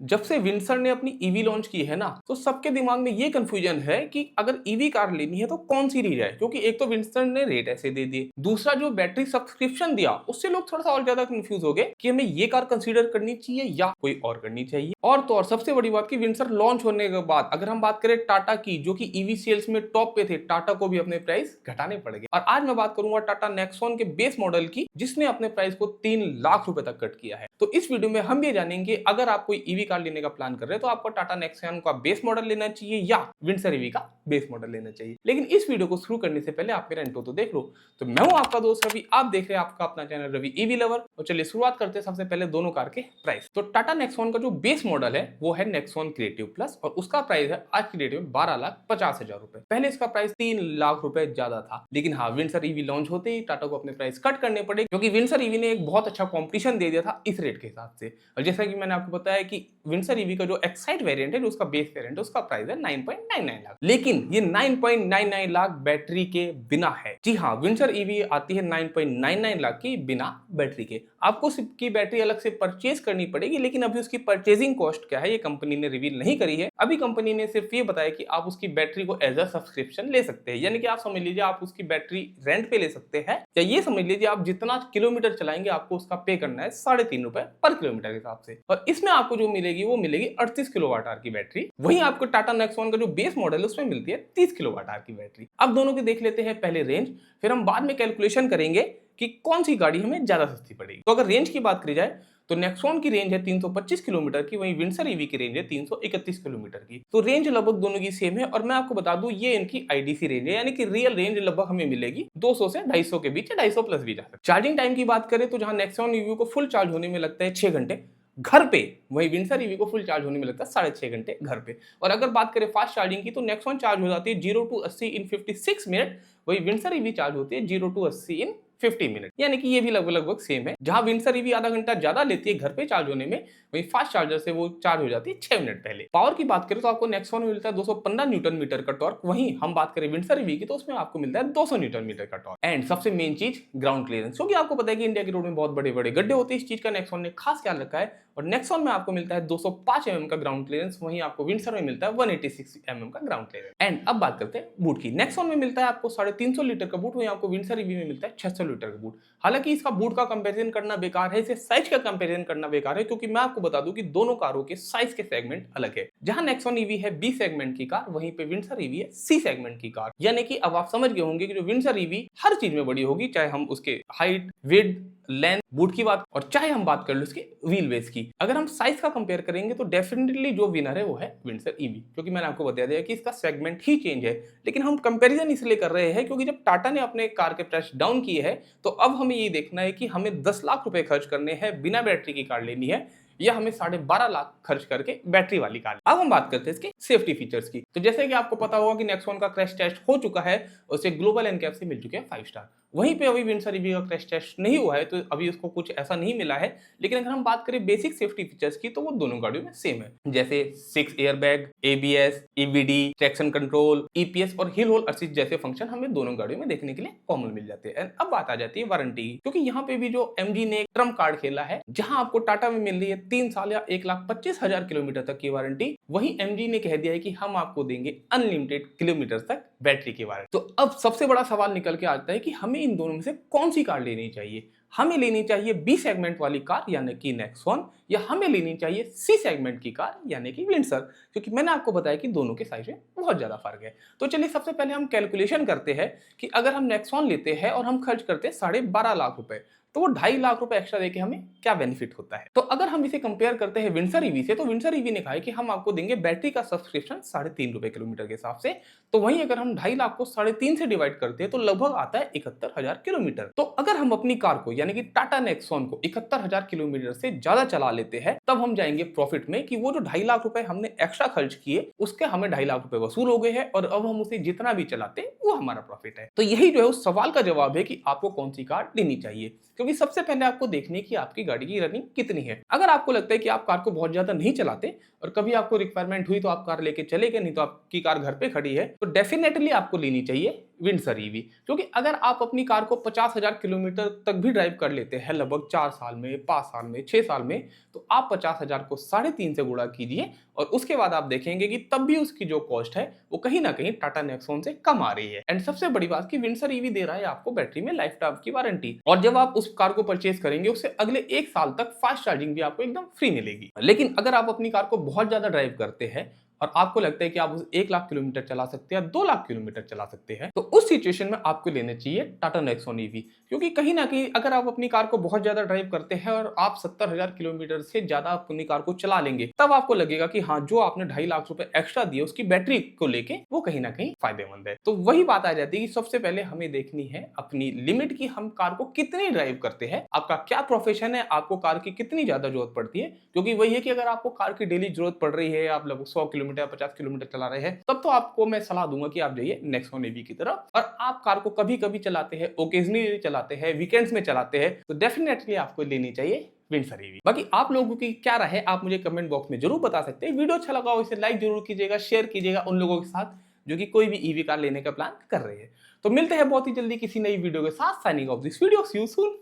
जब से विंडसर ने अपनी ईवी लॉन्च की है ना, तो सबके दिमाग में ये कंफ्यूजन है कि अगर ईवी कार लेनी है तो कौन सी ली जाए, क्योंकि एक तो विंडसर ने रेट ऐसे दे दिए, दूसरा जो बैटरी सब्सक्रिप्शन दिया उससे लोग थोड़ा सा और ज्यादा कंफ्यूज हो गए कि हमें ये कार कंसीडर करनी चाहिए या कोई और करनी चाहिए। और तो और सबसे बड़ी बात कि विंडसर लॉन्च होने के बाद अगर हम बात करें टाटा की, जो कि ईवी सेल्स में टॉप पे थे, टाटा को भी अपने प्राइस घटाने पड़ गए। और आज मैं बात करूंगा टाटा नेक्सॉन के बेस मॉडल की, जिसने अपने प्राइस को 3 लाख रुपए तक कट किया है। तो इस वीडियो में हम ये जानेंगे अगर आप कोई ईवी कार लेने का प्लान कर रहे हैं तो आपको टाटा नेक्सॉन का बेस मॉडल लेना चाहिए या विंडसर ईवी का बेस मॉडल लेना चाहिए। लेकिन इस वीडियो को शुरू करने से पहले आप मेरा इंट्रो तो देख लो। तो मैं हूं आपका दोस्त रवि, आप देख रहे हैं आपका अपना चैनल रवि ईवी लवर। और चलिए शुरुआत करते हैं सबसे पहले दोनों कार के प्राइस। तो टाटा नेक्सॉन का जो बेस मॉडल है वो है नेक्सॉन क्रिएटिव प्लस और उसका प्राइस है आज की डेट में 12,50,000 रुपए। पहले इसका प्राइस 3 लाख रुपए ज्यादा था, लेकिन हाँ, विंडसर ईवी लॉन्च होते ही टाटा को अपने प्राइस कट करने पड़े, क्योंकि विंडसर ईवी ने एक बहुत अच्छा कॉम्पिटिशन दे दिया था इस रेट के हिसाब से। और जैसा कि मैंने आपको बताया कि विंडसर ईवी का जो एक्साइट वेरिएंट है, जो उसका बेस वेरिएंट है, उसका प्राइस है 9.99 लाख। लेकिन ये 9.99 लाख बैटरी के बिना है। जी हाँ, विंडसर ईवी आती है 9.99 लाख की बिना बैटरी के। आपको उसकी बैटरी अलग से परचेज करनी पड़ेगी, लेकिन अभी उसकी परचेजिंग कॉस्ट क्या है ये कंपनी ने रिवील नहीं करी है। अभी कंपनी ने सिर्फ ये बताया कि आप उसकी बैटरी को एज अ सब्सक्रिप्शन ले सकते हैं, यानी कि आप समझ लीजिए आप उसकी बैटरी रेंट पे ले सकते हैं, या ये समझ लीजिए आप जितना किलोमीटर चलाएंगे आपको उसका पे करना है 3.5 रुपए पर किलोमीटर के हिसाब से। और इसमें आपको जो मिलेगी वो मिलेगी 38 किलोवाट आवर की बैटरी। वहीं आपको टाटा नेक्सॉन का जो बेस मॉडल है उसमें मिलती है 30 किलोवाट आवर की बैटरी। अब दोनों के देख लेते हैं पहले रेंज, फिर हम बाद में कैलकुलेशन करेंगे कि कौन सी गाड़ी हमें ज्यादा सस्ती पड़ेगी। तो अगर रेंज की बात करी जाए तो नेक्सॉन की रेंज है 325 किलोमीटर की, वहीं विंडसर ईवी की रेंज है 331 किलोमीटर की। तो रेंज लगभग दोनों की सेम है। और मैं आपको बता दूं ये इनकी आईडीसी रेंज है, यानी कि रियल रेंज लगभग हमें मिलेगी 200 से 250 के बीच, 250 प्लस भी जा सकता है। चार्जिंग टाइम की बात करें तो जहां नेक्सॉन ईवी को फुल चार्ज होने में लगता है 6 घंटे घर पे, वही विंडसर ईवी को फुल चार्ज होने में लगता है 6.5 घंटे घर पे। और अगर बात करें फास्ट चार्जिंग की तो नेक्सॉन चार्ज हो जाती है 0 to 80 इन 56 मिनट, वही विंडसर ईवी चार्ज होती है 0 to 80 इन 50 मिनट, यानी कि ये भी लगभग सेम है। जहां विंडसर ईवी आधा घंटा ज्यादा लेती है घर पे चार्ज होने में, वहीं फास्ट चार्जर से वो चार्ज हो जाती है 6 मिनट पहले। पावर की बात करें तो आपको नेक्सॉन में मिलता है 215 न्यूटन मीटर का टॉर्क, वहीं हम बात करें विंडसर ईवी की तो उसमें आपको मिलता है 200 न्यूटन मीटर का टॉर्क। एंड सबसे मेन चीज ग्राउंड क्लियरेंस, क्योंकि आपको पता है कि इंडिया के रोड में बहुत बड़े बड़े गड्ढे होते हैं, इस चीज का नेक्सॉन ने खास ख्याल रखा है। और नेक्सॉन में आपको मिलता है 205 mm का ग्राउंड क्लियरेंस, वहीं आपको विंडसर में मिलता है 186 mm का ग्राउंड क्लियरेंस। एंड अब बात करते हैं बूट की। नेक्सॉन में मिलता है आपको 350 लीटर का बूट, वहीं आपको विंडसर ईवी में मिलता है 600 लीटर का बूट। हालांकि इसका बूट का कंपैरिजन करना बेकार है, इसे साइज का कंपैरिजन करना बेकार है, क्योंकि मैं आपको बता दूं कि दोनों कारों के साइज के सेगमेंट अलग है। जहां नेक्सॉन ईवी है बी सेगमेंट की कार, वहीं पे विंडसर ईवी है सी सेगमेंट की कार। यानी कि अब आप समझ गए होंगे कि जो विंडसर ईवी हर चीज में बड़ी होगी, चाहे हम उसके हाइट, विड्थ, लेंथ, बूट की बात, और चाहे हम बात कर लो उसके व्हील बेस की। अगर हम साइज का कंपेयर करेंगे तो डेफिनेटली जो विनर है वो है विंडसर ईवी, क्योंकि मैंने आपको बता दिया कि इसका सेगमेंट ही चेंज है। लेकिन हम कंपैरिजन इसलिए कर रहे हैं क्योंकि जब टाटा ने अपने कार के प्राइस डाउन किए हैं तो अब हमें ये देखना है कि हमें 10 लाख रुपए खर्च करने हैं बिना बैटरी की कार लेनी है, या हमें 12.5 लाख खर्च करके बैटरी वाली कार। अब हम बात करते हैं इसके सेफ्टी फीचर्स की। तो जैसे कि आपको पता होगा कि नेक्सॉन का क्रैश टेस्ट हो चुका है, उसे ग्लोबल एनकैप से मिल चुके हैं 5 स्टार। वहीं पे अभी विंडसर ईवी का क्रैश टेस्ट नहीं हुआ है, तो अभी उसको कुछ ऐसा नहीं मिला है। लेकिन अगर हम बात करें बेसिक सेफ्टी फीचर्स की तो वो दोनों गाड़ियों में सेम है, जैसे 6 airbag, ABS, EBD, traction control, EPS और हिल होल्ड असिस्ट जैसे फंक्शन हमें दोनों गाड़ियों में देखने के लिए कॉमन मिल जाते हैं। अब बात आ जाती है वारंटी, क्योंकि यहाँ पे भी जो एमजी ने एक ट्रम्प कार्ड खेला है, जहां आपको टाटा में मिल रही है 3 साल या 1,25,000 किलोमीटर तक की वारंटी, वहीं एमजी ने कह दिया है कि हम आपको देंगे अनलिमिटेड किलोमीटर तक बैटरी की वारंटी। तो अब सबसे बड़ा सवाल निकल के आता है कि हमें इन दोनों में से कौन सी कार लेनी चाहिए। हमें लेनी चाहिए बी सेगमेंट वाली कार यानी कि नेक्सॉन, या हमें लेनी चाहिए सी सेगमेंट की कार यानी कि विंडसर, क्योंकि मैंने आपको बताया कि दोनों के साइज में बहुत ज्यादा फर्क है। तो चलिए सबसे पहले हम कैलकुलेशन करते हैं कि अगर हम नेक्सॉन लेते हैं और हम खर्च करते हैं 12.5 लाख रुपए, तो वो 2.5 लाख रुपए एक्स्ट्रा देके हमें क्या बेनिफिट होता है। तो अगर हम इसे कंपेयर करते हैं विंडसर ईवी से, तो विंडसर ईवी ने कहा है कि हम आपको देंगे बैटरी का सब्सक्रिप्शन 3.5 रुपए किलोमीटर के हिसाब से। तो वहीं अगर हम 2.5 लाख को 3.5 से डिवाइड करते हैं तो लगभग आता है 71,000 किलोमीटर। तो अगर हम अपनी कार को यानी कि टाटा नेक्सॉन को 71,000 किलोमीटर से ज्यादा चला लेते हैं, तब हम जाएंगे प्रॉफिट में कि वो जो 2.5 लाख रुपए हमने एक्स्ट्रा खर्च किए उसके हमें 2.5 लाख रुपए वसूल हो गए हैं, और अब हम उसे जितना भी चलाते वो हमारा प्रॉफिट है। तो यही जो है उस सवाल का जवाब है कि आपको कौन सी कार लेनी चाहिए, क्योंकि सबसे पहले आपको देखने की आपकी गाड़ी की रनिंग कितनी है। अगर आपको लगता है कि आप कार को बहुत ज्यादा नहीं चलाते और कभी आपको रिक्वायरमेंट हुई तो आप कार लेके चले गए, नहीं तो आपकी कार घर पे खड़ी है, तो डेफिनेटली आपको लेनी चाहिए विंडसर ईवी, क्योंकि अगर आप अपनी कार को 50,000 किलोमीटर तक भी ड्राइव कर लेते हैं लगभग 4 साल में, 5 साल में, 6 साल में, तो आप 50,000 को 3.5 से गुणा कीजिए और उसके बाद आप देखेंगे कि तब भी उसकी जो कॉस्ट है वो कहीं ना कहीं टाटा नेक्सॉन से कम आ रही है। एंड सबसे बड़ी बात कि विंडसर ईवी दे रहा है आपको बैटरी में लाइफ टाइम की वारंटी, और जब आप उस कार को परचेज करेंगे उससे अगले 1 साल तक फास्ट चार्जिंग भी आपको एकदम फ्री मिलेगी। लेकिन अगर आप अपनी कार को बहुत ज्यादा ड्राइव करते हैं और आपको लगता है कि आप उसे 1 लाख किलोमीटर चला सकते हैं, 2 लाख किलोमीटर चला सकते हैं, तो उस सिचुएशन में आपको लेने चाहिए टाटा नेक्सॉन ईवी। क्योंकि कहीं ना कहीं अगर आप अपनी कार को बहुत ज्यादा ड्राइव करते हैं और आप 70,000 किलोमीटर से ज्यादा अपनी कार को चला लेंगे, तब आपको लगेगा कि हाँ, जो आपने 2.5 लाख रुपए एक्स्ट्रा दिए उसकी बैटरी को लेके वो कहीं ना कहीं फायदेमंद है। तो वही बात आ जाती है कि सबसे पहले हमें देखनी है अपनी लिमिट की, हम कार को कितनी ड्राइव करते हैं, आपका क्या प्रोफेशन है, आपको कार की कितनी ज्यादा जरूरत पड़ती है। क्योंकि वही है कि अगर आपको कार की डेली जरूरत पड़ रही है, आप लगभग 100 किलोमीटर 50 किलोमीटर चला रहे हैं, तब तो आपको मैं सलाह दूंगा कि आप जाइए नेक्सॉन ईवी की तरफ। और आप कार को कभी कभी चलाते हैं, ओकेजनली चलाते हैं, वीकेंड्स में चलाते हैं, तो डेफिनेटली आपको लेनी चाहिए विंडसर ईवी। बाकी आप लोगों की क्या राय है आप मुझे कमेंट बॉक्स में जरूर बता सकते हैं। वीडियो अच्छा लगा हो इसे लाइक जरूर कीजिएगा, शेयर कीजिएगा उन लोगों के साथ जो कि कोई भी ईवी कार लेने का प्लान कर रहे हैं। तो मिलते हैं बहुत ही जल्दी किसी नई वीडियो के साथ। Signing off this video, see you soon.